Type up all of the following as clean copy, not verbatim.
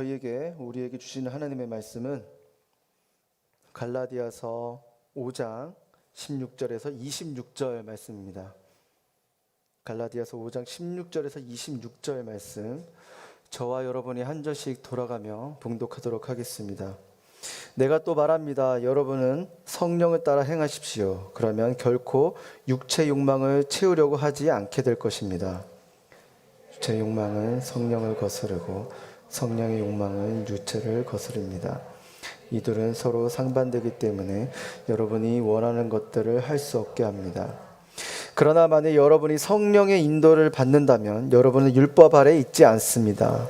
우리에게 주시는 하나님의 말씀은 갈라디아서 5장 16절에서 26절 말씀입니다. 갈라디아서 5장 16절에서 26절 말씀, 저와 여러분이 한 절씩 돌아가며 봉독하도록 하겠습니다. 내가 또 말합니다. 여러분은 성령을 따라 행하십시오. 그러면 결코 육체 욕망을 채우려고 하지 않게 될 것입니다. 육체 욕망은 성령을 거스르고 성령의 욕망은 육체를 거스릅니다. 이들은 서로 상반되기 때문에 여러분이 원하는 것들을 할 수 없게 합니다. 그러나 만약 여러분이 성령의 인도를 받는다면 여러분은 율법 아래 있지 않습니다.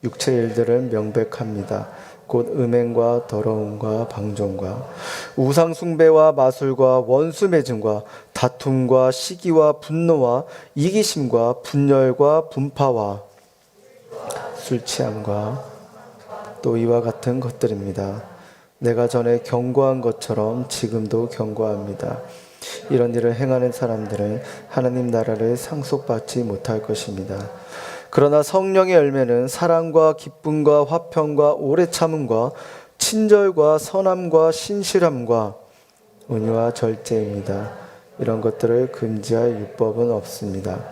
육체의 일들은 명백합니다. 곧 음행과 더러움과 방종과 우상 숭배와 마술과 원수 맺음과 다툼과 시기와 분노와 이기심과 분열과 분파와 술 취함과 또 이와 같은 것들입니다. 내가 전에 경고한 것처럼 지금도 경고합니다. 이런 일을 행하는 사람들은 하나님 나라를 상속받지 못할 것입니다. 그러나 성령의 열매는 사랑과 기쁨과 화평과 오래 참음과 친절과 선함과 신실함과 온유와 절제입니다. 이런 것들을 금지할 율법은 없습니다.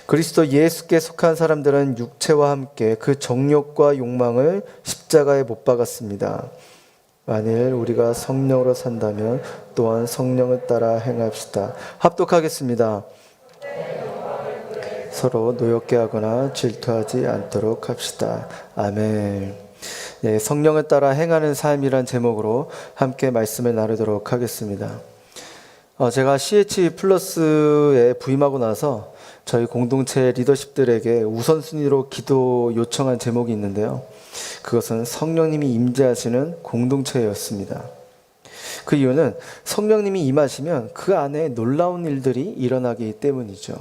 그리스도 예수께 속한 사람들은 육체와 함께 그 정욕과 욕망을 십자가에 못 박았습니다. 만일 우리가 성령으로 산다면 또한 성령을 따라 행합시다. 합독하겠습니다. 서로 노엽게 하거나 질투하지 않도록 합시다. 아멘. 네, 성령을 따라 행하는 삶이란 제목으로 함께 말씀을 나누도록 하겠습니다. 제가 CH 플러스에 부임하고 나서 저희 공동체 리더십들에게 우선순위로 기도 요청한 제목이 있는데요. 그것은 성령님이 임재하시는 공동체였습니다. 그 이유는 성령님이 임하시면 그 안에 놀라운 일들이 일어나기 때문이죠.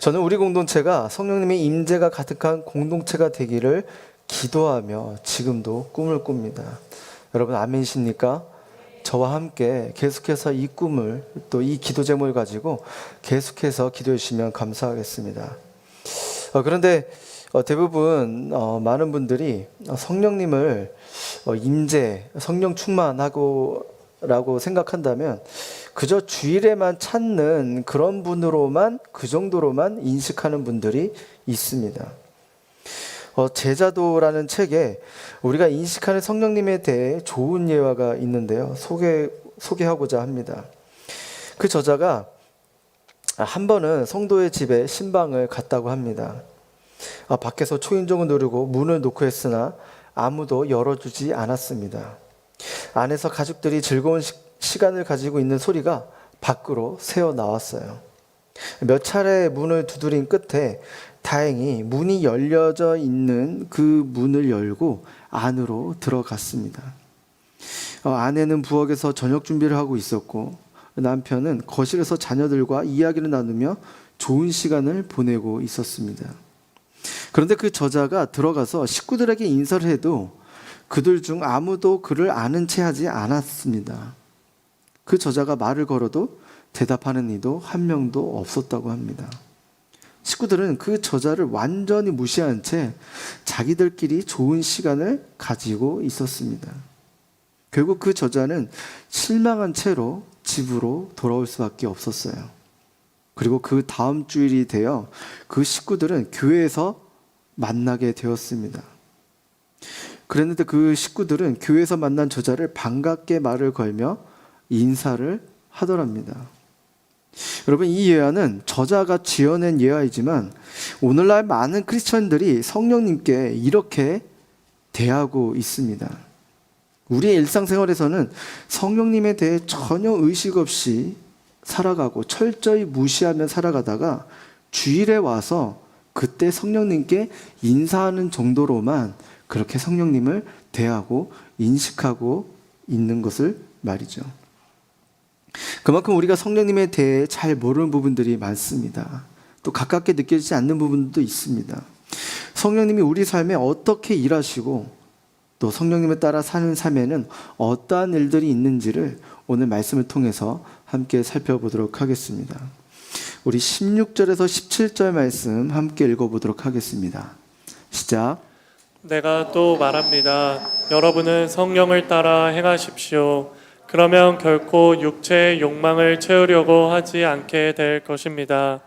저는 우리 공동체가 성령님의 임재가 가득한 공동체가 되기를 기도하며 지금도 꿈을 꿉니다. 여러분 아멘이십니까? 저와 함께 계속해서 이 꿈을 또 이 기도 제목을 가지고 계속해서 기도해 주시면 감사하겠습니다. 그런데 대부분 많은 분들이 성령님을 임재, 성령 충만하고라고 생각한다면 그저 주일에만 찾는 그런 분으로만 그 정도로만 인식하는 분들이 있습니다. 제자도라는 책에 우리가 인식하는 성령님에 대해 좋은 예화가 있는데요. 소개하고자 합니다. 그 저자가 한 번은 성도의 집에 신방을 갔다고 합니다. 밖에서 초인종을 누르고 문을 놓고 했으나 아무도 열어주지 않았습니다. 안에서 가족들이 즐거운 시간을 가지고 있는 소리가 밖으로 새어 나왔어요. 몇 차례 문을 두드린 끝에 다행히 문이 열려져 있는 그 문을 열고 안으로 들어갔습니다. 아내는 부엌에서 저녁 준비를 하고 있었고 남편은 거실에서 자녀들과 이야기를 나누며 좋은 시간을 보내고 있었습니다. 그런데 그 저자가 들어가서 식구들에게 인사를 해도 그들 중 아무도 그를 아는 채 하지 않았습니다. 그 저자가 말을 걸어도 대답하는 이도 한 명도 없었다고 합니다. 식구들은 그 저자를 완전히 무시한 채 자기들끼리 좋은 시간을 가지고 있었습니다. 결국 그 저자는 실망한 채로 집으로 돌아올 수밖에 없었어요. 그리고 그 다음 주일이 되어 그 식구들은 교회에서 만나게 되었습니다. 그랬는데 그 식구들은 교회에서 만난 저자를 반갑게 말을 걸며 인사를 하더랍니다. 여러분, 이 예화는 저자가 지어낸 예화이지만 오늘날 많은 크리스천들이 성령님께 이렇게 대하고 있습니다. 우리의 일상생활에서는 성령님에 대해 전혀 의식 없이 살아가고 철저히 무시하며 살아가다가 주일에 와서 그때 성령님께 인사하는 정도로만 그렇게 성령님을 대하고 인식하고 있는 것을 말이죠. 그만큼 우리가 성령님에 대해 잘 모르는 부분들이 많습니다. 또 가깝게 느껴지지 않는 부분도 있습니다. 성령님이 우리 삶에 어떻게 일하시고 또 성령님을 따라 사는 삶에는 어떠한 일들이 있는지를 오늘 말씀을 통해서 함께 살펴보도록 하겠습니다. 우리 16절에서 17절 말씀 함께 읽어보도록 하겠습니다. 시작. 내가 또 말합니다. 여러분은 성령을 따라 행하십시오. 그러면 결코 육체의 욕망을 채우려고 하지 않게 될 것입니다.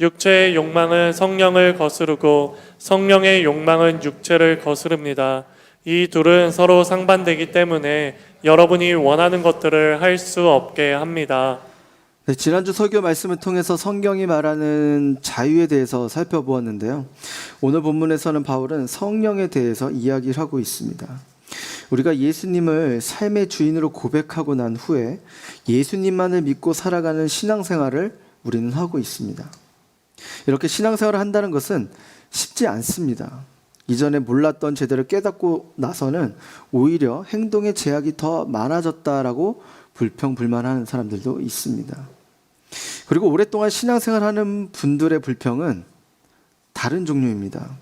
육체의 욕망은 성령을 거스르고 성령의 욕망은 육체를 거스릅니다. 이 둘은 서로 상반되기 때문에 여러분이 원하는 것들을 할 수 없게 합니다. 네, 지난주 설교 말씀을 통해서 성경이 말하는 자유에 대해서 살펴보았는데요. 오늘 본문에서는 바울은 성령에 대해서 이야기를 하고 있습니다. 우리가 예수님을 삶의 주인으로 고백하고 난 후에 예수님만을 믿고 살아가는 신앙생활을 우리는 하고 있습니다. 이렇게 신앙생활을 한다는 것은 쉽지 않습니다. 이전에 몰랐던 제대로 깨닫고 나서는 오히려 행동의 제약이 더 많아졌다라고 불평불만하는 사람들도 있습니다. 그리고 오랫동안 신앙생활하는 분들의 불평은 다른 종류입니다.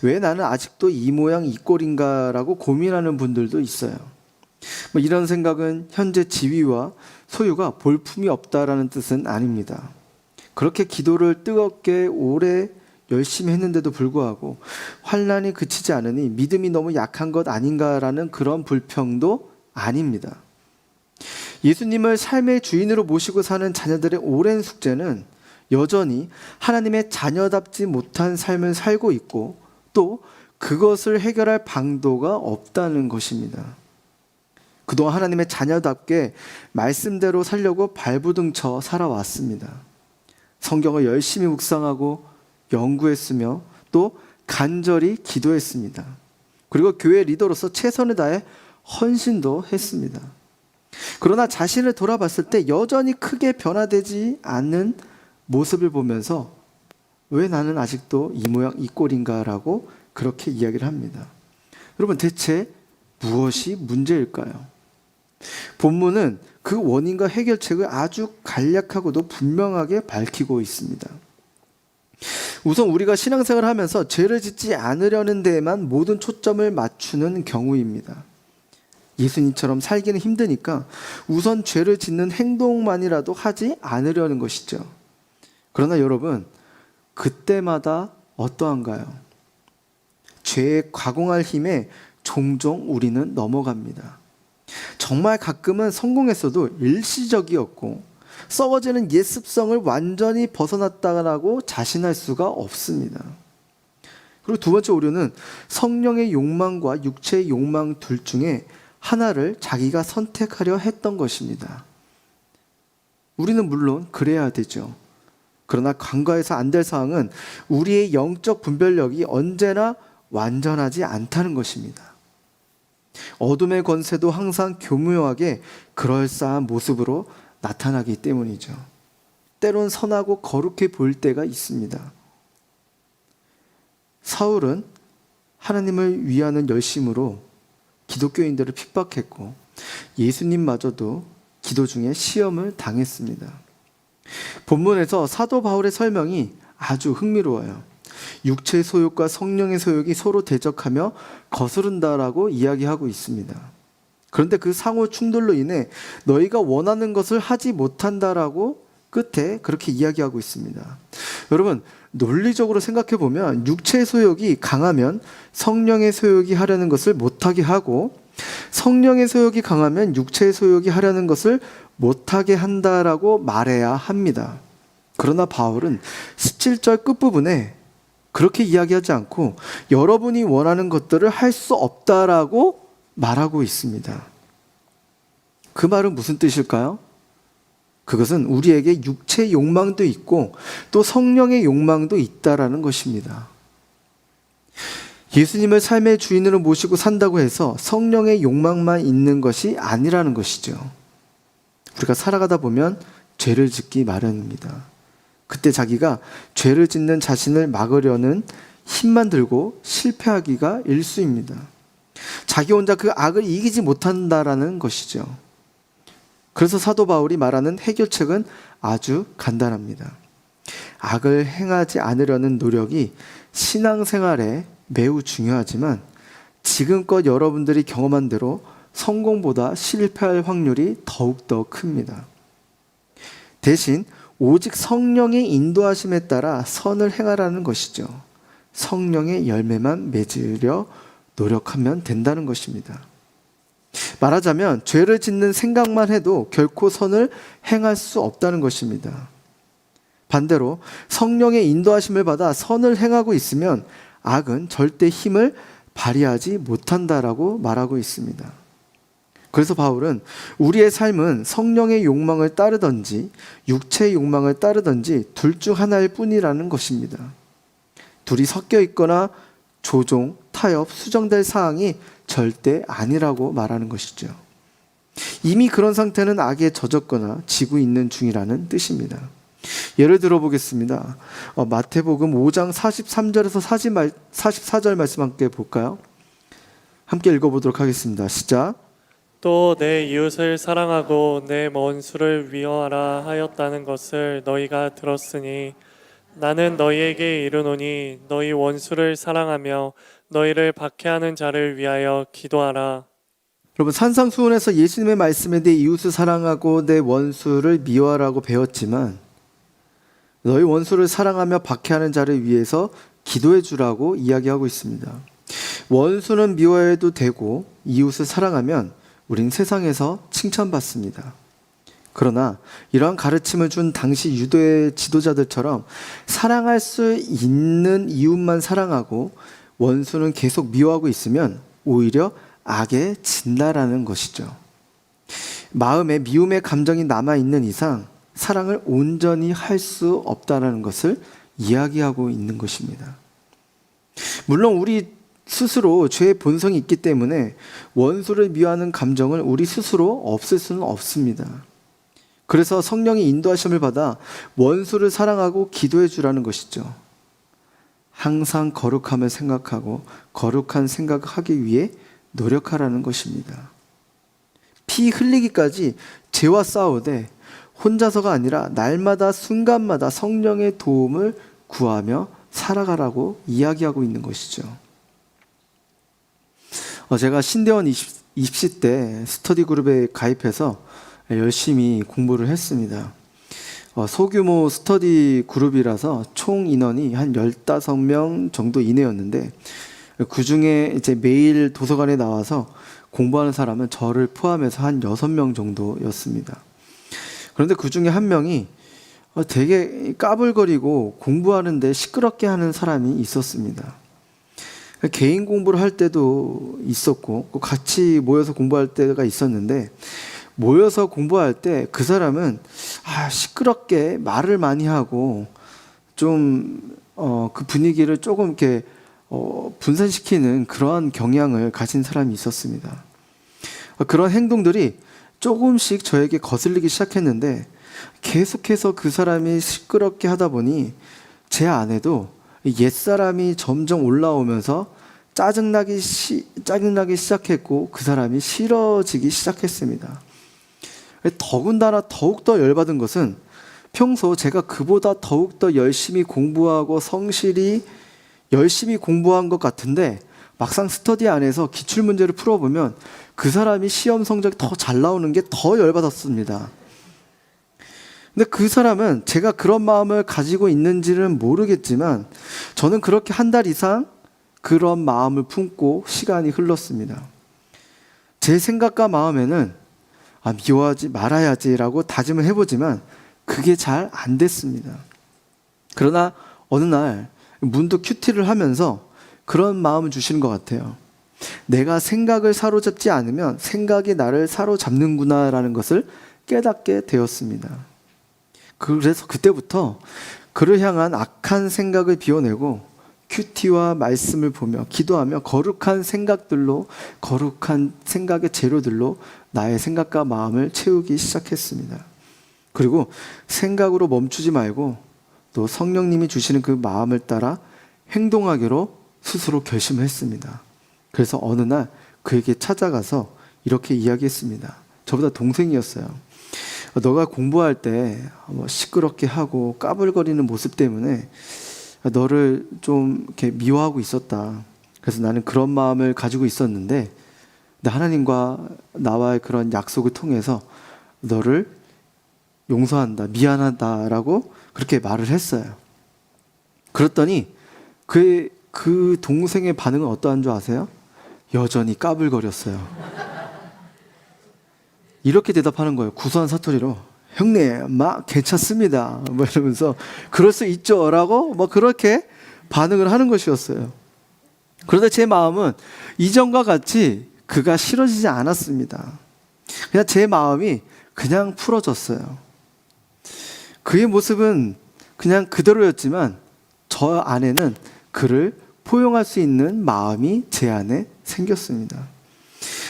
왜 나는 아직도 이 모양 이 꼴인가라고 고민하는 분들도 있어요. 이런 생각은 현재 지위와 소유가 볼품이 없다라는 뜻은 아닙니다. 그렇게 기도를 뜨겁게 오래 열심히 했는데도 불구하고 환난이 그치지 않으니 믿음이 너무 약한 것 아닌가라는 그런 불평도 아닙니다. 예수님을 삶의 주인으로 모시고 사는 자녀들의 오랜 숙제는 여전히 하나님의 자녀답지 못한 삶을 살고 있고 또 그것을 해결할 방도가 없다는 것입니다. 그동안 하나님의 자녀답게 말씀대로 살려고 발부둥쳐 살아왔습니다. 성경을 열심히 묵상하고 연구했으며 또 간절히 기도했습니다. 그리고 교회 리더로서 최선을 다해 헌신도 했습니다. 그러나 자신을 돌아봤을 때 여전히 크게 변화되지 않는 모습을 보면서 왜 나는 아직도 이 모양 이 꼴인가라고 그렇게 이야기를 합니다. 여러분, 대체 무엇이 문제일까요? 본문은 그 원인과 해결책을 아주 간략하고도 분명하게 밝히고 있습니다. 우선 우리가 신앙생활을 하면서 죄를 짓지 않으려는 데에만 모든 초점을 맞추는 경우입니다. 예수님처럼 살기는 힘드니까 우선 죄를 짓는 행동만이라도 하지 않으려는 것이죠. 그러나 여러분, 그때마다 어떠한가요? 죄에 가공할 힘에 종종 우리는 넘어갑니다. 정말 가끔은 성공했어도 일시적이었고 썩어지는 옛 습성을 완전히 벗어났다고 자신할 수가 없습니다. 그리고 두 번째 오류는 성령의 욕망과 육체의 욕망 둘 중에 하나를 자기가 선택하려 했던 것입니다. 우리는 물론 그래야 되죠. 그러나 간과해서 안 될 사항은 우리의 영적 분별력이 언제나 완전하지 않다는 것입니다. 어둠의 권세도 항상 교묘하게 그럴싸한 모습으로 나타나기 때문이죠. 때론 선하고 거룩해 보일 때가 있습니다. 사울은 하나님을 위하는 열심으로 기독교인들을 핍박했고 예수님마저도 기도 중에 시험을 당했습니다. 본문에서 사도 바울의 설명이 아주 흥미로워요. 육체의 소욕과 성령의 소욕이 서로 대적하며 거스른다라고 이야기하고 있습니다. 그런데 그 상호 충돌로 인해 너희가 원하는 것을 하지 못한다라고 끝에 그렇게 이야기하고 있습니다. 여러분, 논리적으로 생각해 보면 육체의 소욕이 강하면 성령의 소욕이 하려는 것을 못하게 하고 성령의 소욕이 강하면 육체의 소욕이 하려는 것을 못하게 한다라고 말해야 합니다. 그러나 바울은 17절 끝부분에 그렇게 이야기하지 않고 여러분이 원하는 것들을 할 수 없다라고 말하고 있습니다. 그 말은 무슨 뜻일까요? 그것은 우리에게 육체의 욕망도 있고 또 성령의 욕망도 있다라는 것입니다. 예수님을 삶의 주인으로 모시고 산다고 해서 성령의 욕망만 있는 것이 아니라는 것이죠. 우리가 살아가다 보면 죄를 짓기 마련입니다. 그때 자기가 죄를 짓는 자신을 막으려는 힘만 들고 실패하기가 일쑤입니다. 자기 혼자 그 악을 이기지 못한다라는 것이죠. 그래서 사도 바울이 말하는 해결책은 아주 간단합니다. 악을 행하지 않으려는 노력이 신앙생활에 매우 중요하지만 지금껏 여러분들이 경험한 대로 성공보다 실패할 확률이 더욱더 큽니다. 대신 오직 성령의 인도하심에 따라 선을 행하라는 것이죠. 성령의 열매만 맺으려 노력하면 된다는 것입니다. 말하자면 죄를 짓는 생각만 해도 결코 선을 행할 수 없다는 것입니다. 반대로 성령의 인도하심을 받아 선을 행하고 있으면 악은 절대 힘을 발휘하지 못한다라고 말하고 있습니다. 그래서 바울은 우리의 삶은 성령의 욕망을 따르든지 육체의 욕망을 따르든지 둘 중 하나일 뿐이라는 것입니다. 둘이 섞여 있거나 조종, 타협, 수정될 사항이 절대 아니라고 말하는 것이죠. 이미 그런 상태는 악에 젖었거나 지고 있는 중이라는 뜻입니다. 예를 들어 보겠습니다. 마태복음 5장 43절에서 44절 말씀 함께 볼까요? 함께 읽어보도록 하겠습니다. 시작. 또 내 이웃을 사랑하고 내 원수를 미워하라 하였다는 것을 너희가 들었으니 나는 너희에게 이르노니 너희 원수를 사랑하며 너희를 박해하는 자를 위하여 기도하라. 여러분, 산상수훈에서 예수님의 말씀에 대해 이웃을 사랑하고 내 원수를 미워하라고 배웠지만 너희 원수를 사랑하며 박해하는 자를 위해서 기도해 주라고 이야기하고 있습니다. 원수는 미워해도 되고 이웃을 사랑하면 우린 세상에서 칭찬받습니다. 그러나 이러한 가르침을 준 당시 유대의 지도자들처럼 사랑할 수 있는 이웃만 사랑하고 원수는 계속 미워하고 있으면 오히려 악에 진다라는 것이죠. 마음에 미움의 감정이 남아있는 이상 사랑을 온전히 할 수 없다는 것을 이야기하고 있는 것입니다. 물론 우리 스스로 죄의 본성이 있기 때문에 원수를 미워하는 감정을 우리 스스로 없앨 수는 없습니다. 그래서 성령의 인도하심을 받아 원수를 사랑하고 기도해 주라는 것이죠. 항상 거룩함을 생각하고 거룩한 생각을 하기 위해 노력하라는 것입니다. 피 흘리기까지 죄와 싸우되 혼자서가 아니라 날마다 순간마다 성령의 도움을 구하며 살아가라고 이야기하고 있는 것이죠. 제가 신대원 입시 때 스터디 그룹에 가입해서 열심히 공부를 했습니다. 소규모 스터디 그룹이라서 총 인원이 한 15명 정도 이내였는데 그 중에 이제 매일 도서관에 나와서 공부하는 사람은 저를 포함해서 한 6명 정도였습니다. 그런데 그 중에 한 명이 되게 까불거리고 공부하는데 시끄럽게 하는 사람이 있었습니다. 개인 공부를 할 때도 있었고 같이 모여서 공부할 때가 있었는데 모여서 공부할 때 그 사람은 시끄럽게 말을 많이 하고 좀 그 분위기를 조금 이렇게 분산시키는 그러한 경향을 가진 사람이 있었습니다. 그런 행동들이 조금씩 저에게 거슬리기 시작했는데 계속해서 그 사람이 시끄럽게 하다 보니 제 안에도 옛사람이 점점 올라오면서 짜증나기 시작했고 그 사람이 싫어지기 시작했습니다. 더군다나 더욱더 열받은 것은 평소 제가 그보다 더욱더 열심히 공부하고 성실히 열심히 공부한 것 같은데 막상 스터디 안에서 기출문제를 풀어보면 그 사람이 시험 성적이 더 잘 나오는 게 더 열받았습니다. 근데 그 사람은 제가 그런 마음을 가지고 있는지는 모르겠지만 저는 그렇게 한 달 이상 그런 마음을 품고 시간이 흘렀습니다. 제 생각과 마음에는 미워하지 말아야지라고 다짐을 해보지만 그게 잘 안 됐습니다. 그러나 어느 날 문득 큐티를 하면서 그런 마음을 주시는 것 같아요. 내가 생각을 사로잡지 않으면 생각이 나를 사로잡는구나라는 것을 깨닫게 되었습니다. 그래서 그때부터 그를 향한 악한 생각을 비워내고 큐티와 말씀을 보며 기도하며 거룩한 생각들로 거룩한 생각의 재료들로 나의 생각과 마음을 채우기 시작했습니다. 그리고 생각으로 멈추지 말고 또 성령님이 주시는 그 마음을 따라 행동하기로 스스로 결심을 했습니다. 그래서 어느 날 그에게 찾아가서 이렇게 이야기했습니다. 저보다 동생이었어요. 너가 공부할 때 시끄럽게 하고 까불거리는 모습 때문에 너를 좀 이렇게 미워하고 있었다. 그래서 나는 그런 마음을 가지고 있었는데 하나님과 나와의 그런 약속을 통해서 너를 용서한다, 미안하다라고 그렇게 말을 했어요. 그랬더니 그 동생의 반응은 어떠한 줄 아세요? 여전히 까불거렸어요. 이렇게 대답하는 거예요. 구수한 사투리로. 형님, 막 괜찮습니다. 뭐 이러면서 그럴 수 있죠 라고 뭐 그렇게 반응을 하는 것이었어요. 그런데 제 마음은 이전과 같이 그가 싫어지지 않았습니다. 그냥 제 마음이 그냥 풀어졌어요. 그의 모습은 그냥 그대로였지만 저 안에는 그를 포용할 수 있는 마음이 제 안에 생겼습니다.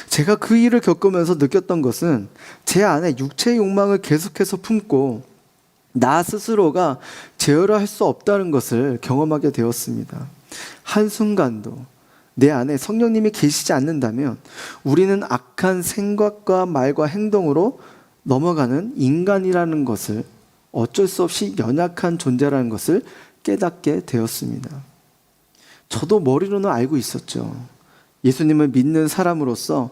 제가 그 일을 겪으면서 느꼈던 것은 제 안에 육체의 욕망을 계속해서 품고 나 스스로가 제어를 할 수 없다는 것을 경험하게 되었습니다. 한순간도 내 안에 성령님이 계시지 않는다면 우리는 악한 생각과 말과 행동으로 넘어가는 인간이라는 것을, 어쩔 수 없이 연약한 존재라는 것을 깨닫게 되었습니다. 저도 머리로는 알고 있었죠. 예수님을 믿는 사람으로서,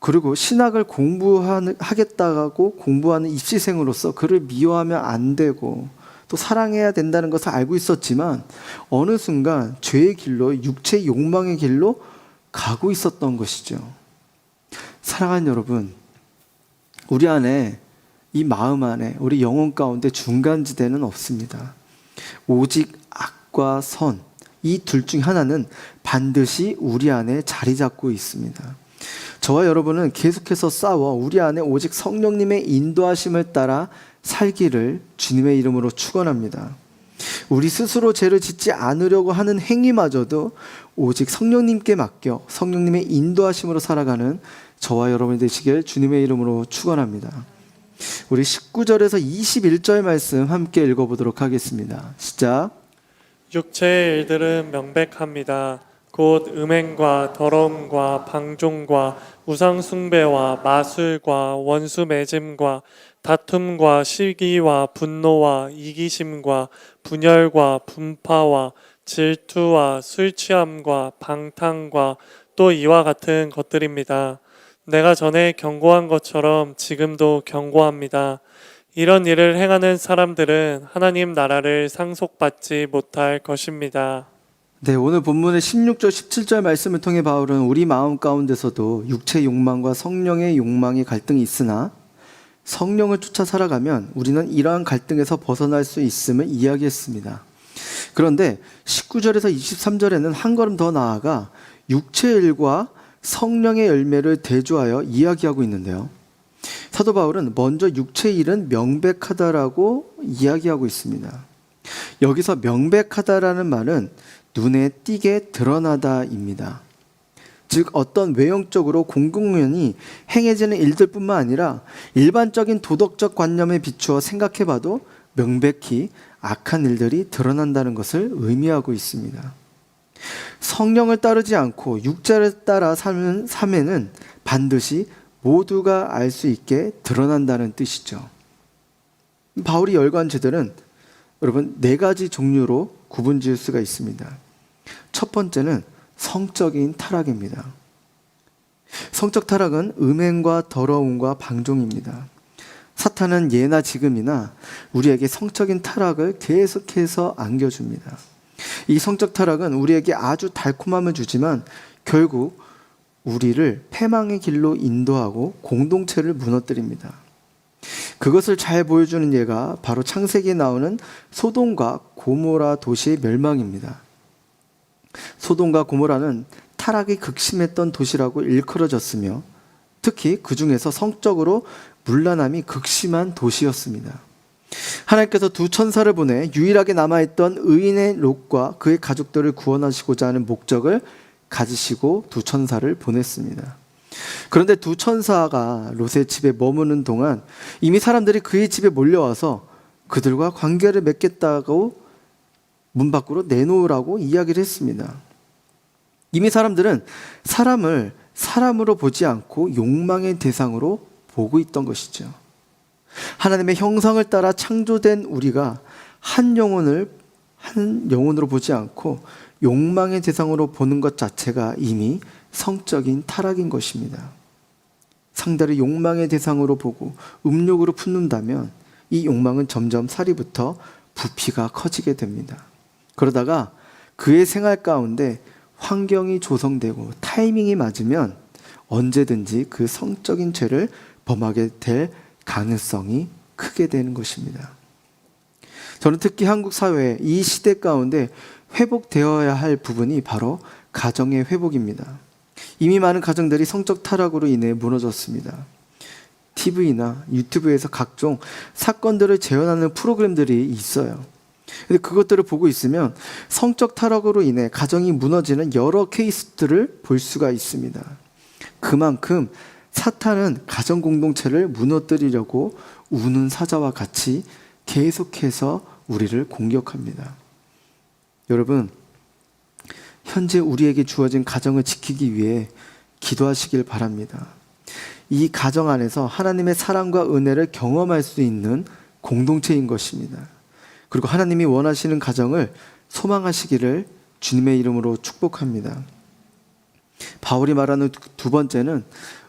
그리고 신학을 공부하겠다고 공부하는 입시생으로서 그를 미워하면 안 되고 또 사랑해야 된다는 것을 알고 있었지만 어느 순간 죄의 길로, 육체의 욕망의 길로 가고 있었던 것이죠. 사랑하는 여러분, 우리 안에, 이 마음 안에, 우리 영혼 가운데 중간지대는 없습니다. 오직 악과 선, 이 둘 중 하나는 반드시 우리 안에 자리 잡고 있습니다. 저와 여러분은 계속해서 싸워 우리 안에 오직 성령님의 인도하심을 따라 살기를 주님의 이름으로 축원합니다. 우리 스스로 죄를 짓지 않으려고 하는 행위마저도 오직 성령님께 맡겨 성령님의 인도하심으로 살아가는 저와 여러분이 되시길 주님의 이름으로 축원합니다. 우리 19절에서 21절 말씀 함께 읽어보도록 하겠습니다. 시작. 육체의 일들은 명백합니다. 곧 음행과 더러움과 방종과 우상숭배와 마술과 원수매짐과 다툼과 시기와 분노와 이기심과 분열과 분파와 질투와 술취함과 방탕과 또 이와 같은 것들입니다. 내가 전에 경고한 것처럼 지금도 경고합니다. 이런 일을 행하는 사람들은 하나님 나라를 상속받지 못할 것입니다. 네, 오늘 본문의 16절, 17절 말씀을 통해 바울은 우리 마음 가운데서도 육체의 욕망과 성령의 욕망의 갈등이 있으나 성령을 쫓아 살아가면 우리는 이러한 갈등에서 벗어날 수 있음을 이야기했습니다. 그런데 19절에서 23절에는 한 걸음 더 나아가 육체의 일과 성령의 열매를 대조하여 이야기하고 있는데요. 사도 바울은 먼저 육체의 일은 명백하다라고 이야기하고 있습니다. 여기서 명백하다라는 말은 눈에 띄게 드러나다입니다. 즉 어떤 외형적으로 공공연히 행해지는 일들뿐만 아니라 일반적인 도덕적 관념에 비추어 생각해봐도 명백히 악한 일들이 드러난다는 것을 의미하고 있습니다. 성령을 따르지 않고 육체를 따라 사는 삶에는 반드시 모두가 알 수 있게 드러난다는 뜻이죠. 바울이 열거한 죄들은 여러분 4가지 종류로 구분 지을 수가 있습니다. 첫 번째는 성적인 타락입니다. 성적 타락은 음행과 더러움과 방종입니다. 사탄은 예나 지금이나 우리에게 성적인 타락을 계속해서 안겨줍니다. 이 성적 타락은 우리에게 아주 달콤함을 주지만 결국 우리를 패망의 길로 인도하고 공동체를 무너뜨립니다. 그것을 잘 보여주는 예가 바로 창세기에 나오는 소돔과 고모라 도시의 멸망입니다. 소돔과 고모라는 타락이 극심했던 도시라고 일컬어졌으며 특히 그 중에서 성적으로 문란함이 극심한 도시였습니다. 하나님께서 2 천사를 보내 유일하게 남아있던 의인의 롯과 그의 가족들을 구원하시고자 하는 목적을 가지시고 2 천사를 보냈습니다. 그런데 2 천사가 롯의 집에 머무는 동안 이미 사람들이 그의 집에 몰려와서 그들과 관계를 맺겠다고 문 밖으로 내놓으라고 이야기를 했습니다. 이미 사람들은 사람을 사람으로 보지 않고 욕망의 대상으로 보고 있던 것이죠. 하나님의 형상을 따라 창조된 우리가 한 영혼으로 보지 않고 욕망의 대상으로 보는 것 자체가 이미 성적인 타락인 것입니다. 상대를 욕망의 대상으로 보고 음욕으로 품는다면 이 욕망은 점점 살이부터 부피가 커지게 됩니다. 그러다가 그의 생활 가운데 환경이 조성되고 타이밍이 맞으면 언제든지 그 성적인 죄를 범하게 될 가능성이 크게 되는 것입니다. 저는 특히 한국 사회 이 시대 가운데 회복되어야 할 부분이 바로 가정의 회복입니다. 이미 많은 가정들이 성적 타락으로 인해 무너졌습니다. TV나 유튜브에서 각종 사건들을 재현하는 프로그램들이 있어요. 근데 그것들을 보고 있으면 성적 타락으로 인해 가정이 무너지는 여러 케이스들을 볼 수가 있습니다. 그만큼 사탄은 가정 공동체를 무너뜨리려고 우는 사자와 같이 계속해서 우리를 공격합니다. 여러분, 현재 우리에게 주어진 가정을 지키기 위해 기도하시길 바랍니다. 이 가정 안에서 하나님의 사랑과 은혜를 경험할 수 있는 공동체인 것입니다. 그리고 하나님이 원하시는 가정을 소망하시기를 주님의 이름으로 축복합니다. 바울이 말하는 두 번째는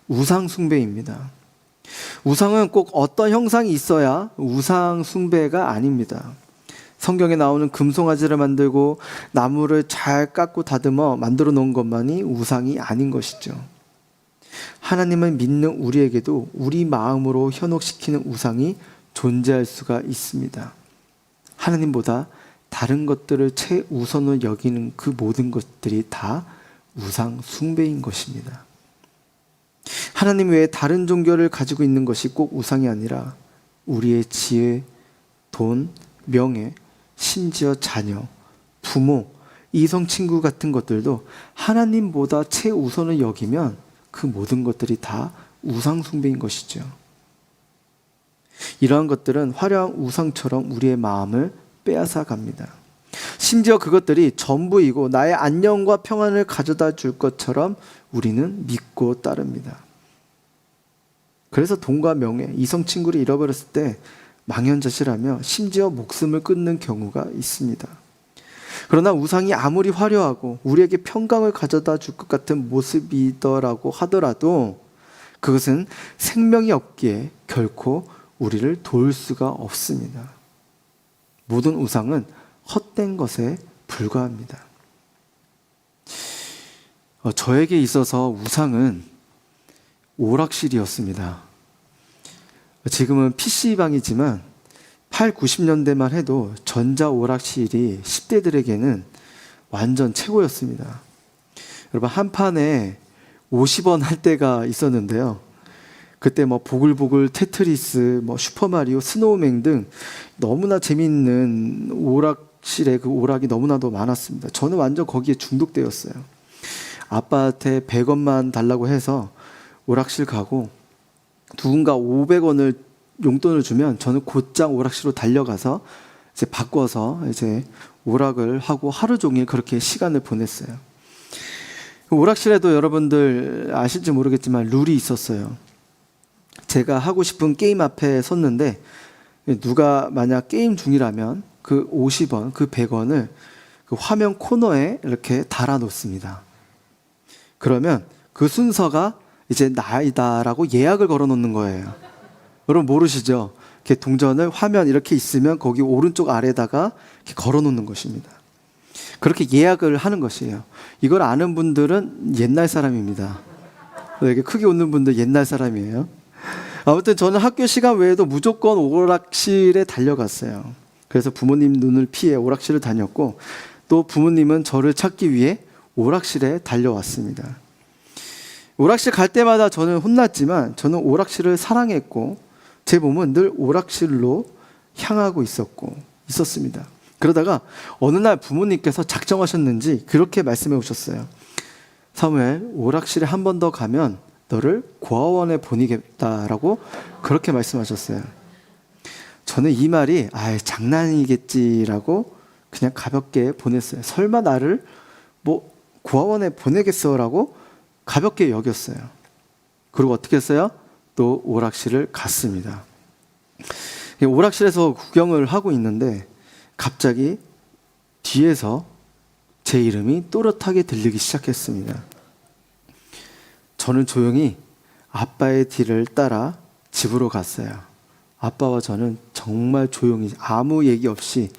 우상 숭배입니다. 우상은 꼭 어떤 형상이 있어야 우상 숭배가 아닙니다. 성경에 나오는 금송아지를 만들고 나무를 잘 깎고 다듬어 만들어 놓은 것만이 우상이 아닌 것이죠. 하나님을 믿는 우리에게도 우리 마음으로 현혹시키는 우상이 존재할 수가 있습니다. 하나님보다 다른 것들을 최우선으로 여기는 그 모든 것들이 다 우상 숭배인 것입니다. 하나님 외에 다른 종교를 가지고 있는 것이 꼭 우상이 아니라 우리의 지혜, 돈, 명예, 심지어 자녀, 부모, 이성 친구 같은 것들도 하나님보다 최우선을 여기면 그 모든 것들이 다 우상 숭배인 것이죠. 이러한 것들은 화려한 우상처럼 우리의 마음을 빼앗아 갑니다. 심지어 그것들이 전부이고 나의 안녕과 평안을 가져다 줄 것처럼 우리는 믿고 따릅니다. 그래서 돈과 명예, 이성 친구를 잃어버렸을 때 망연자실하며 심지어 목숨을 끊는 경우가 있습니다. 그러나 우상이 아무리 화려하고 우리에게 평강을 가져다 줄 것 같은 모습이더라고 하더라도 그것은 생명이 없기에 결코 우리를 도울 수가 없습니다. 모든 우상은 헛된 것에 불과합니다. 저에게 있어서 우상은 오락실이었습니다. 지금은 PC방이지만 8, 90년대만 해도 전자오락실이 10대들에게는 완전 최고였습니다. 여러분, 한 판에 50원 할 때가 있었는데요. 그때 뭐 보글보글 테트리스, 뭐 슈퍼마리오, 스노우맨 등 너무나 재밌는 오락실에 그 오락이 너무나도 많았습니다. 저는 완전 거기에 중독되었어요. 아빠한테 100원만 달라고 해서 오락실 가고 누군가 500원을 용돈을 주면 저는 곧장 오락실로 달려가서 이제 바꿔서 이제 오락을 하고 하루 종일 그렇게 시간을 보냈어요. 오락실에도 여러분들 아실지 모르겠지만 룰이 있었어요. 제가 하고 싶은 게임 앞에 섰는데 누가 만약 게임 중이라면 그 50원, 그 100원을 그 화면 코너에 이렇게 달아 놓습니다. 그러면 그 순서가 이제 나이다라고 예약을 걸어 놓는 거예요. 여러분 모르시죠? 이렇게 동전을 화면 이렇게 있으면 거기 오른쪽 아래다가 이렇게 걸어 놓는 것입니다. 그렇게 예약을 하는 것이에요. 이걸 아는 분들은 옛날 사람입니다. 이렇게 크게 웃는 분들 옛날 사람이에요. 아무튼 저는 학교 시간 외에도 무조건 오락실에 달려갔어요. 그래서 부모님 눈을 피해 오락실을 다녔고 또 부모님은 저를 찾기 위해 오락실에 달려왔습니다. 오락실 갈 때마다 저는 혼났지만 저는 오락실을 사랑했고 제 몸은 늘 오락실로 향하고 있었습니다. 그러다가 어느 날 부모님께서 작정하셨는지 그렇게 말씀해 오셨어요. 사무엘, 오락실에 한 번 더 가면 너를 고아원에 보내겠다라고 그렇게 말씀하셨어요. 저는 이 말이 장난이겠지라고 그냥 가볍게 보냈어요. 설마 나를 뭐 고아원에 보내겠어라고 가볍게 여겼어요. 그리고 어떻게 했어요? 또 오락실을 갔습니다. 오락실에서 구경을 하고 있는데 갑자기 뒤에서 제 이름이 또렷하게 들리기 시작했습니다. 저는 조용히 아빠의 뒤를 따라 집으로 갔어요. 아빠와 저는 정말 조용히 아무 얘기 없이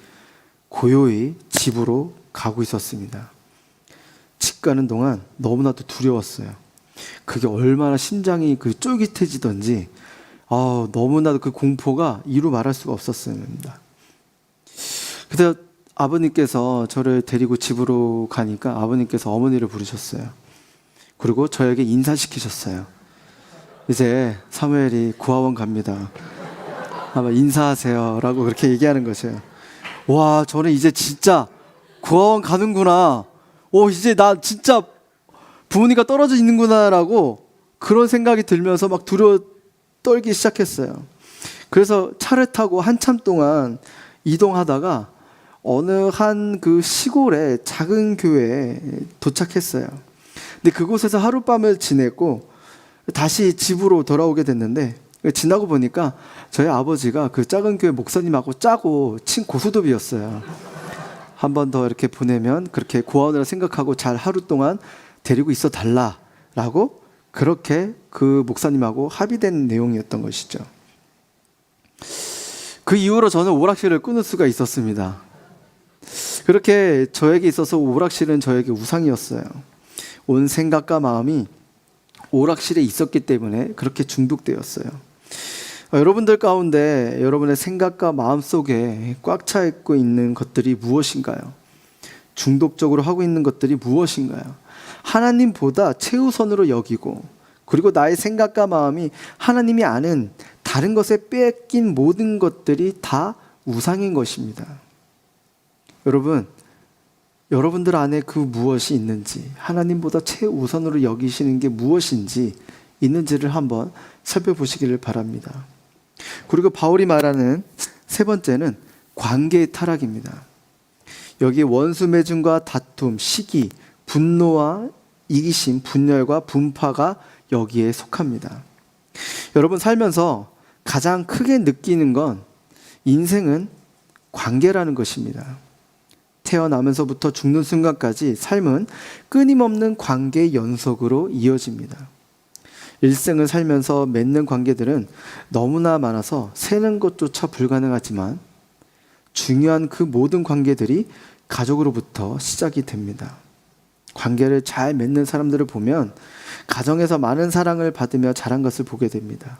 고요히 집으로 가고 있었습니다. 집 가는 동안 너무나도 두려웠어요. 그게 얼마나 심장이 쫄깃해지던지 너무나도 그 공포가 이루 말할 수가 없었습니다. 그래서 아버님께서 저를 데리고 집으로 가니까 아버님께서 어머니를 부르셨어요. 그리고 저에게 인사시키셨어요. 이제 사무엘이 구하원 갑니다. 아마 인사하세요 라고 그렇게 얘기하는 거죠. 와, 저는 이제 진짜 구하원 가는구나. 이제 나 진짜 부모님과 떨어져 있는구나 라고 그런 생각이 들면서 막 두려워 떨기 시작했어요. 그래서 차를 타고 한참 동안 이동하다가 어느 한 그 시골의 작은 교회에 도착했어요. 근데 그곳에서 하룻밤을 지냈고 다시 집으로 돌아오게 됐는데, 지나고 보니까 저희 아버지가 그 작은 교회 목사님하고 짜고 친 고수톱이었어요. 한 번 더 이렇게 보내면 그렇게 고아원이라 생각하고 잘 하루 동안 데리고 있어 달라라고 그렇게 그 목사님하고 합의된 내용이었던 것이죠. 그 이후로 저는 오락실을 끊을 수가 있었습니다. 그렇게 저에게 있어서 오락실은 저에게 우상이었어요. 온 생각과 마음이 오락실에 있었기 때문에 그렇게 중독되었어요. 여러분들 가운데 여러분의 생각과 마음 속에 꽉 차 있고 있는 것들이 무엇인가요? 중독적으로 하고 있는 것들이 무엇인가요? 하나님보다 최우선으로 여기고, 그리고 나의 생각과 마음이 하나님이 아는 다른 것에 뺏긴 모든 것들이 다 우상인 것입니다. 여러분들 안에 그 무엇이 있는지, 하나님보다 최우선으로 여기시는 게 무엇인지 있는지를 한번 살펴보시기를 바랍니다. 그리고 바울이 말하는 세 번째는 관계의 타락입니다. 여기 원수 매증과 다툼, 시기, 분노와 이기심, 분열과 분파가 여기에 속합니다. 여러분 살면서 가장 크게 느끼는 건 인생은 관계라는 것입니다. 태어나면서부터 죽는 순간까지 삶은 끊임없는 관계의 연속으로 이어집니다. 일생을 살면서 맺는 관계들은 너무나 많아서 세는 것조차 불가능하지만 중요한 그 모든 관계들이 가족으로부터 시작이 됩니다. 관계를 잘 맺는 사람들을 보면 가정에서 많은 사랑을 받으며 자란 것을 보게 됩니다.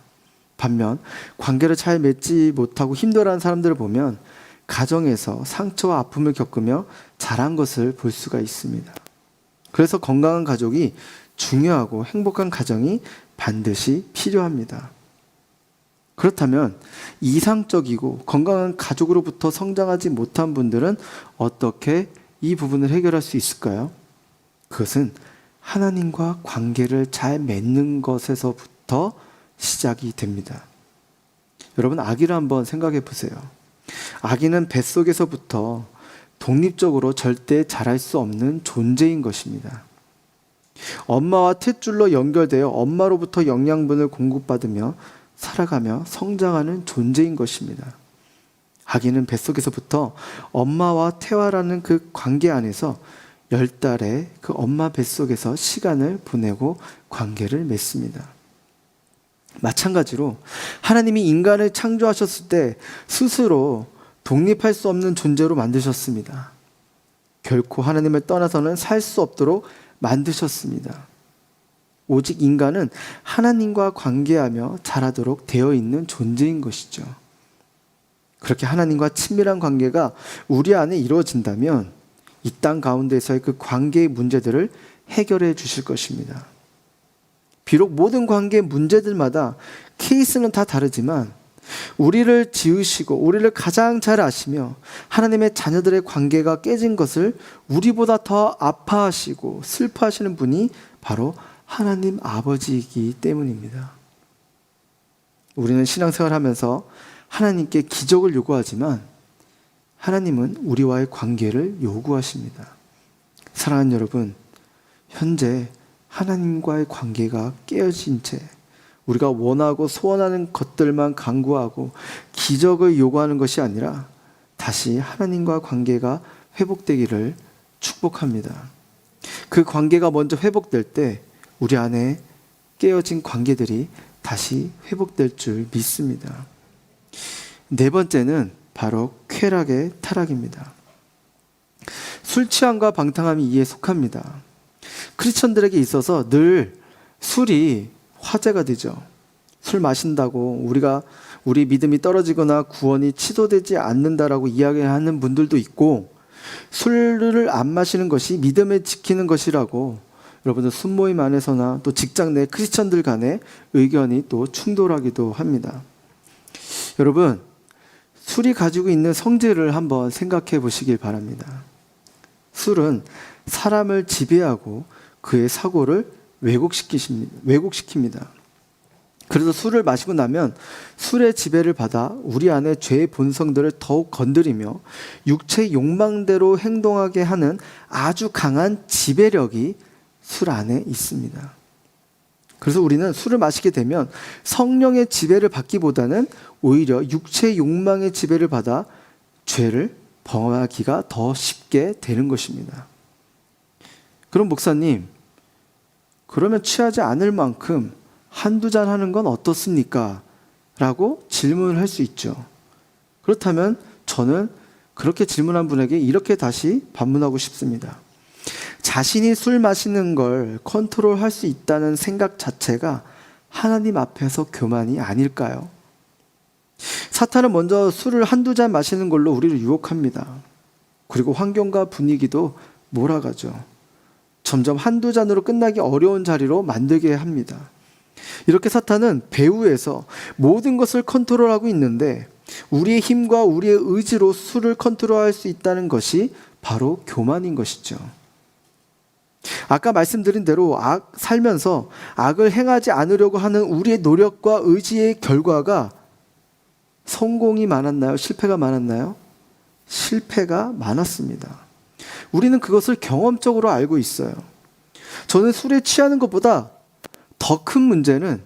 반면 관계를 잘 맺지 못하고 힘들어하는 사람들을 보면 가정에서 상처와 아픔을 겪으며 자란 것을 볼 수가 있습니다. 그래서 건강한 가족이 중요하고 행복한 가정이 반드시 필요합니다. 그렇다면 이상적이고 건강한 가족으로부터 성장하지 못한 분들은 어떻게 이 부분을 해결할 수 있을까요? 그것은 하나님과 관계를 잘 맺는 것에서부터 시작이 됩니다. 여러분, 아기를 한번 생각해 보세요. 아기는 뱃속에서부터 독립적으로 절대 자랄 수 없는 존재인 것입니다. 엄마와 탯줄로 연결되어 엄마로부터 영양분을 공급받으며 살아가며 성장하는 존재인 것입니다. 아기는 뱃속에서부터 엄마와 태화라는 그 관계 안에서 10달의 그 엄마 뱃속에서 시간을 보내고 관계를 맺습니다. 마찬가지로 하나님이 인간을 창조하셨을 때 스스로 독립할 수 없는 존재로 만드셨습니다. 결코 하나님을 떠나서는 살 수 없도록 만드셨습니다. 오직 인간은 하나님과 관계하며 자라도록 되어 있는 존재인 것이죠. 그렇게 하나님과 친밀한 관계가 우리 안에 이루어진다면 이 땅 가운데서의 그 관계의 문제들을 해결해 주실 것입니다. 비록 모든 관계의 문제들마다 케이스는 다 다르지만 우리를 지으시고 우리를 가장 잘 아시며 하나님의 자녀들의 관계가 깨진 것을 우리보다 더 아파하시고 슬퍼하시는 분이 바로 하나님 아버지이기 때문입니다. 우리는 신앙생활하면서 하나님께 기적을 요구하지만 하나님은 우리와의 관계를 요구하십니다. 사랑하는 여러분, 현재 하나님과의 관계가 깨어진 채 우리가 원하고 소원하는 것들만 간구하고 기적을 요구하는 것이 아니라 다시 하나님과 관계가 회복되기를 축복합니다. 그 관계가 먼저 회복될 때 우리 안에 깨어진 관계들이 다시 회복될 줄 믿습니다. 네 번째는 바로 쾌락의 타락입니다. 술 취함과 방탕함이 이에 속합니다. 크리스천들에게 있어서 늘 술이 화제가 되죠. 술 마신다고 우리 믿음이 떨어지거나 구원이 취소되지 않는다라고 이야기하는 분들도 있고, 술을 안 마시는 것이 믿음을 지키는 것이라고 여러분들 순모임 안에서나 또 직장 내 크리스천들 간의 의견이 또 충돌하기도 합니다. 여러분, 술이 가지고 있는 성질을 한번 생각해 보시길 바랍니다. 술은 사람을 지배하고 그의 사고를 왜곡시킵니다. 그래서 술을 마시고 나면 술의 지배를 받아 우리 안에 죄의 본성들을 더욱 건드리며 육체 욕망대로 행동하게 하는 아주 강한 지배력이 술 안에 있습니다. 그래서 우리는 술을 마시게 되면 성령의 지배를 받기보다는 오히려 육체의 욕망의 지배를 받아 죄를 범하기가 더 쉽게 되는 것입니다. 그럼 목사님, 그러면 취하지 않을 만큼 한두 잔 하는 건 어떻습니까? 라고 질문을 할 수 있죠. 그렇다면 저는 그렇게 질문한 분에게 이렇게 다시 반문하고 싶습니다. 자신이 술 마시는 걸 컨트롤할 수 있다는 생각 자체가 하나님 앞에서 교만이 아닐까요? 사탄은 먼저 술을 한두 잔 마시는 걸로 우리를 유혹합니다. 그리고 환경과 분위기도 몰아가죠. 점점 한두 잔으로 끝나기 어려운 자리로 만들게 합니다. 이렇게 사탄은 배후에서 모든 것을 컨트롤하고 있는데, 우리의 힘과 우리의 의지로 술을 컨트롤할 수 있다는 것이 바로 교만인 것이죠. 아까 말씀드린 대로 살면서 악을 행하지 않으려고 하는 우리의 노력과 의지의 결과가 성공이 많았나요? 실패가 많았나요? 실패가 많았습니다. 우리는 그것을 경험적으로 알고 있어요. 저는 술에 취하는 것보다 더 큰 문제는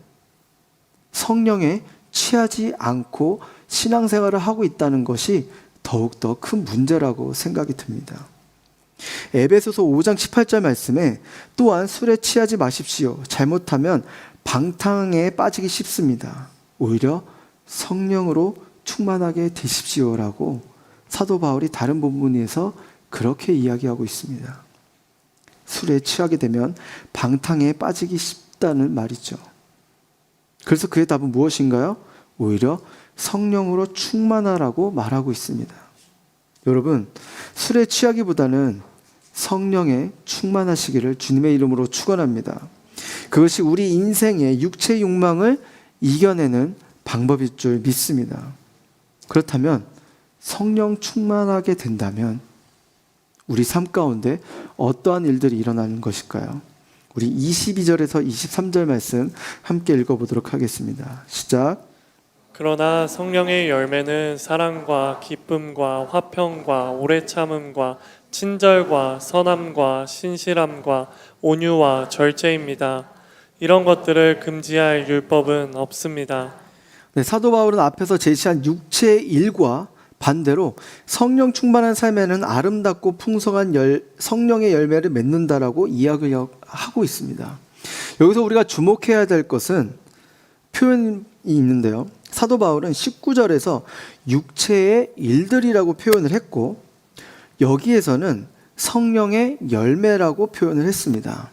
성령에 취하지 않고 신앙생활을 하고 있다는 것이 더욱더 큰 문제라고 생각이 듭니다. 에베소서 5장 18절 말씀에 또한 술에 취하지 마십시오. 잘못하면 방탕에 빠지기 쉽습니다. 오히려 성령으로 충만하게 되십시오라고 사도 바울이 다른 본문에서 그렇게 이야기하고 있습니다. 술에 취하게 되면 방탕에 빠지기 쉽다는 말이죠. 그래서 그의 답은 무엇인가요? 오히려 성령으로 충만하라고 말하고 있습니다. 여러분, 술에 취하기보다는 성령에 충만하시기를 주님의 이름으로 축원합니다. 그것이 우리 인생의 육체의 욕망을 이겨내는 방법일 줄 믿습니다. 그렇다면 성령 충만하게 된다면 우리 삶 가운데 어떠한 일들이 일어나는 것일까요? 우리 22절에서 23절 말씀 함께 읽어보도록 하겠습니다. 시작. 그러나 성령의 열매는 사랑과 기쁨과 화평과 오래 참음과 친절과 선함과 신실함과 온유와 절제입니다. 이런 것들을 금지할 율법은 없습니다. 네, 사도 바울은 앞에서 제시한 육체의 일과 반대로 성령 충만한 삶에는 아름답고 풍성한 성령의 열매를 맺는다라고 이야기하고 있습니다. 여기서 우리가 주목해야 될 것은 표현이 있는데요. 사도 바울은 19절에서 육체의 일들이라고 표현을 했고, 여기에서는 성령의 열매라고 표현을 했습니다.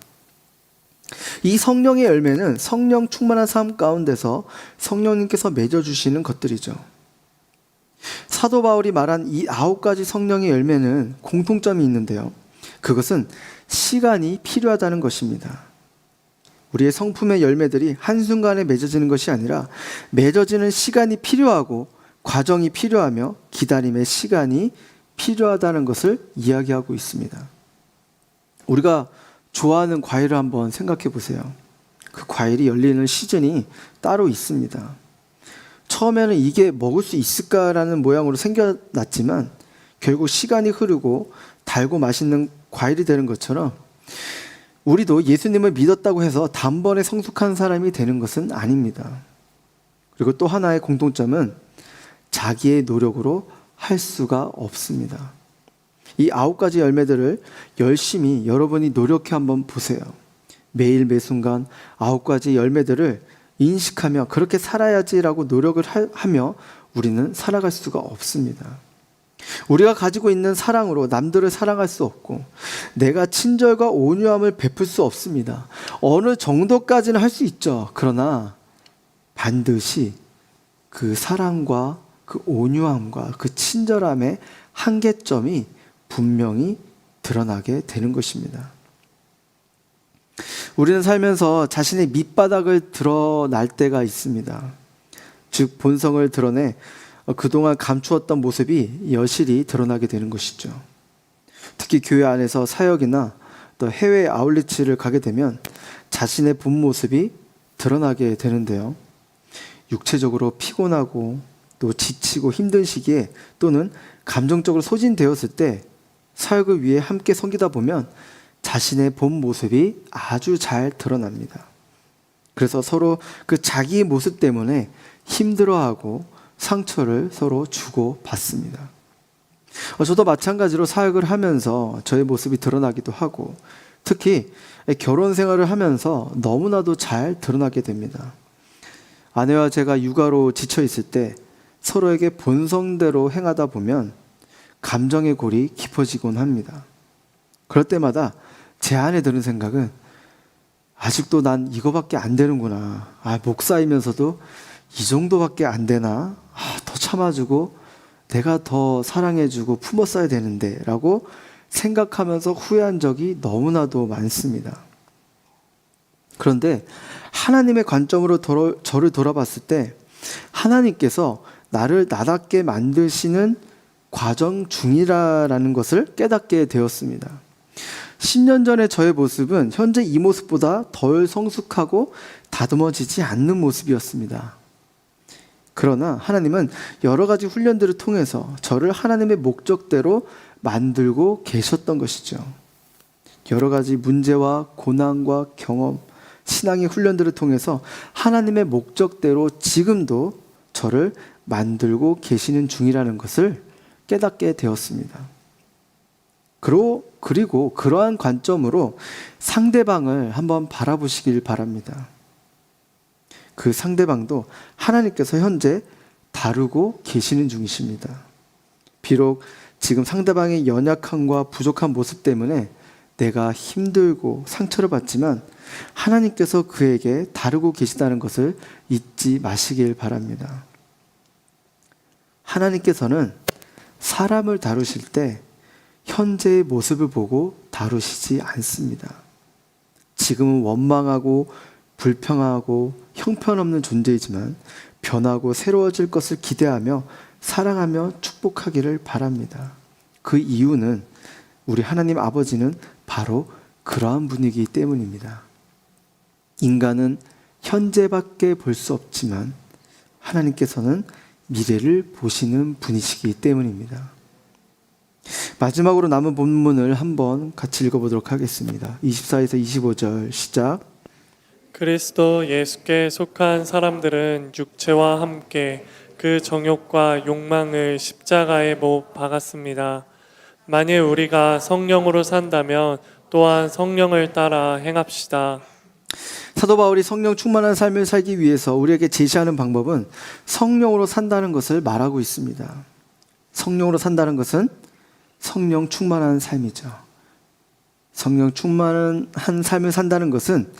이 성령의 열매는 성령 충만한 삶 가운데서 성령님께서 맺어주시는 것들이죠. 사도 바울이 말한 이 9가지 성령의 열매는 공통점이 있는데요. 그것은 시간이 필요하다는 것입니다. 우리의 성품의 열매들이 한순간에 맺어지는 것이 아니라 맺어지는 시간이 필요하고 과정이 필요하며 기다림의 시간이 필요하다는 것을 이야기하고 있습니다. 우리가 좋아하는 과일을 한번 생각해 보세요. 그 과일이 열리는 시즌이 따로 있습니다. 처음에는 이게 먹을 수 있을까라는 모양으로 생겨났지만 결국 시간이 흐르고 달고 맛있는 과일이 되는 것처럼 우리도 예수님을 믿었다고 해서 단번에 성숙한 사람이 되는 것은 아닙니다. 그리고 또 하나의 공통점은 자기의 노력으로 할 수가 없습니다. 이 9가지 열매들을 열심히 여러분이 노력해 한번 보세요. 매일 매순간 9가지 열매들을 인식하며 그렇게 살아야지라고 노력을 하며 우리는 살아갈 수가 없습니다. 우리가 가지고 있는 사랑으로 남들을 사랑할 수 없고 내가 친절과 온유함을 베풀 수 없습니다. 어느 정도까지는 할 수 있죠. 그러나 반드시 그 사랑과 그 온유함과 그 친절함의 한계점이 분명히 드러나게 되는 것입니다. 우리는 살면서 자신의 밑바닥을 드러날 때가 있습니다. 즉 본성을 드러내 그동안 감추었던 모습이 여실히 드러나게 되는 것이죠. 특히 교회 안에서 사역이나 또 해외 아울리치를 가게 되면 자신의 본 모습이 드러나게 되는데요. 육체적으로 피곤하고 또 지치고 힘든 시기에 또는 감정적으로 소진되었을 때 사역을 위해 함께 섬기다 보면 자신의 본 모습이 아주 잘 드러납니다. 그래서 서로 그 자기의 모습 때문에 힘들어하고 상처를 서로 주고 받습니다. 저도 마찬가지로 사역을 하면서 저의 모습이 드러나기도 하고 특히 결혼 생활을 하면서 너무나도 잘 드러나게 됩니다. 아내와 제가 육아로 지쳐 있을 때 서로에게 본성대로 행하다 보면 감정의 골이 깊어지곤 합니다. 그럴 때마다 제 안에 드는 생각은 아직도 난 이거밖에 안 되는구나. 목사이면서도 이 정도밖에 안 되나? 더 참아주고 내가 더 사랑해주고 품었어야 되는데 라고 생각하면서 후회한 적이 너무나도 많습니다. 그런데 하나님의 관점으로 저를 돌아봤을 때 하나님께서 나를 나답게 만드시는 과정 중이라는 것을 깨닫게 되었습니다. 10년 전의 저의 모습은 현재 이 모습보다 덜 성숙하고 다듬어지지 않는 모습이었습니다. 그러나 하나님은 여러 가지 훈련들을 통해서 저를 하나님의 목적대로 만들고 계셨던 것이죠. 여러 가지 문제와 고난과 경험, 신앙의 훈련들을 통해서 하나님의 목적대로 지금도 저를 만들고 계시는 중이라는 것을 깨닫게 되었습니다. 그리고 그러한 관점으로 상대방을 한번 바라보시길 바랍니다. 그 상대방도 하나님께서 현재 다루고 계시는 중이십니다. 비록 지금 상대방의 연약함과 부족한 모습 때문에 내가 힘들고 상처를 받지만 하나님께서 그에게 다루고 계시다는 것을 잊지 마시길 바랍니다. 하나님께서는 사람을 다루실 때 현재의 모습을 보고 다루시지 않습니다. 지금은 원망하고 불평하고 형편없는 존재이지만 변하고 새로워질 것을 기대하며 사랑하며 축복하기를 바랍니다. 그 이유는 우리 하나님 아버지는 바로 그러한 분이기 때문입니다. 인간은 현재밖에 볼 수 없지만 하나님께서는 미래를 보시는 분이시기 때문입니다. 마지막으로 남은 본문을 한번 같이 읽어보도록 하겠습니다. 24에서 25절 시작. 그리스도 예수께 속한 사람들은 육체와 함께 그 정욕과 욕망을 십자가에 못 박았습니다. 만일 우리가 성령으로 산다면 또한 성령을 따라 행합시다. 사도 바울이 성령 충만한 삶을 살기 위해서 우리에게 제시하는 방법은 성령으로 산다는 것을 말하고 있습니다. 성령으로 산다는 것은 성령 충만한 삶이죠. 성령 충만한 삶을 산다는 것은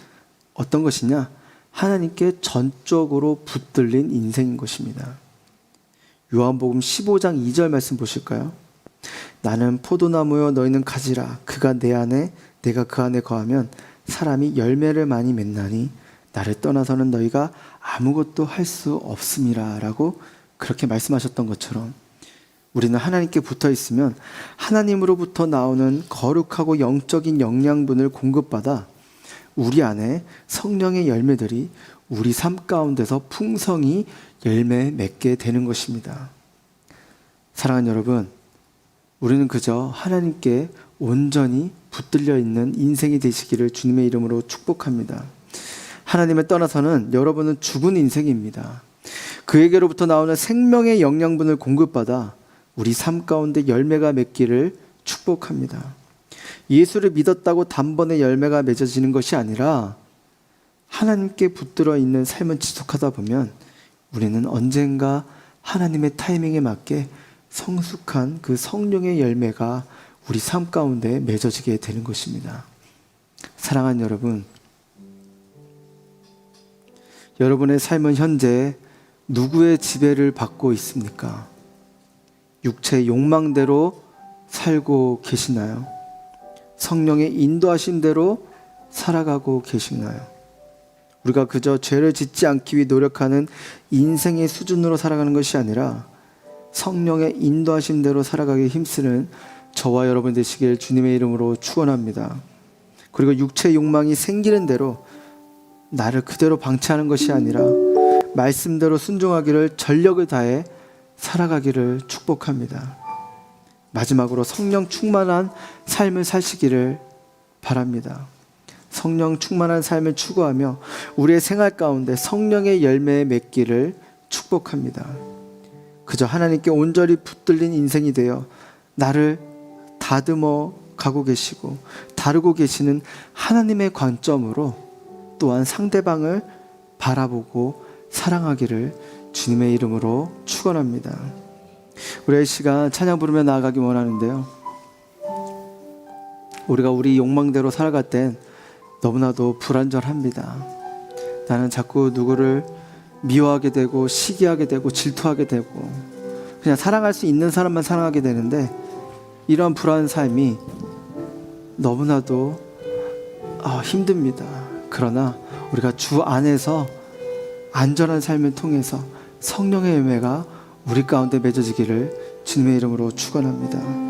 어떤 것이냐? 하나님께 전적으로 붙들린 인생인 것입니다. 요한복음 15장 2절 말씀 보실까요? 나는 포도나무여 너희는 가지라. 그가 내 안에 내가 그 안에 거하면 사람이 열매를 많이 맺나니 나를 떠나서는 너희가 아무것도 할 수 없음이라 라고 그렇게 말씀하셨던 것처럼 우리는 하나님께 붙어 있으면 하나님으로부터 나오는 거룩하고 영적인 영양분을 공급받아 우리 안에 성령의 열매들이 우리 삶 가운데서 풍성히 열매 맺게 되는 것입니다. 사랑하는 여러분, 우리는 그저 하나님께 온전히 붙들려 있는 인생이 되시기를 주님의 이름으로 축복합니다. 하나님을 떠나서는 여러분은 죽은 인생입니다. 그에게로부터 나오는 생명의 영양분을 공급받아 우리 삶 가운데 열매가 맺기를 축복합니다. 예수를 믿었다고 단번에 열매가 맺어지는 것이 아니라 하나님께 붙들어 있는 삶을 지속하다 보면 우리는 언젠가 하나님의 타이밍에 맞게 성숙한 그 성령의 열매가 우리 삶 가운데 맺어지게 되는 것입니다. 사랑하는 여러분, 여러분의 삶은 현재 누구의 지배를 받고 있습니까? 육체의 욕망대로 살고 계시나요? 성령의 인도하심대로 살아가고 계시나요? 우리가 그저 죄를 짓지 않기 위해 노력하는 인생의 수준으로 살아가는 것이 아니라 성령의 인도하심대로 살아가기 힘쓰는 저와 여러분 되시길 주님의 이름으로 축원합니다. 그리고 육체의 욕망이 생기는 대로 나를 그대로 방치하는 것이 아니라 말씀대로 순종하기를 전력을 다해 살아가기를 축복합니다. 마지막으로 성령 충만한 삶을 사시기를 바랍니다. 성령 충만한 삶을 추구하며 우리의 생활 가운데 성령의 열매에 맺기를 축복합니다. 그저 하나님께 온전히 붙들린 인생이 되어 나를 다듬어 가고 계시고 다루고 계시는 하나님의 관점으로 또한 상대방을 바라보고 사랑하기를 주님의 이름으로 축원합니다. 우리 이 시간 찬양 부르며 나아가기 원하는데요, 우리가 우리 욕망대로 살아갈 땐 너무나도 불안전합니다. 나는 자꾸 누구를 미워하게 되고 시기하게 되고 질투하게 되고 그냥 사랑할 수 있는 사람만 사랑하게 되는데, 이러한 불안한 삶이 너무나도 힘듭니다. 그러나 우리가 주 안에서 안전한 삶을 통해서 성령의 열매가 우리 가운데 맺어지기를 주님의 이름으로 축원합니다.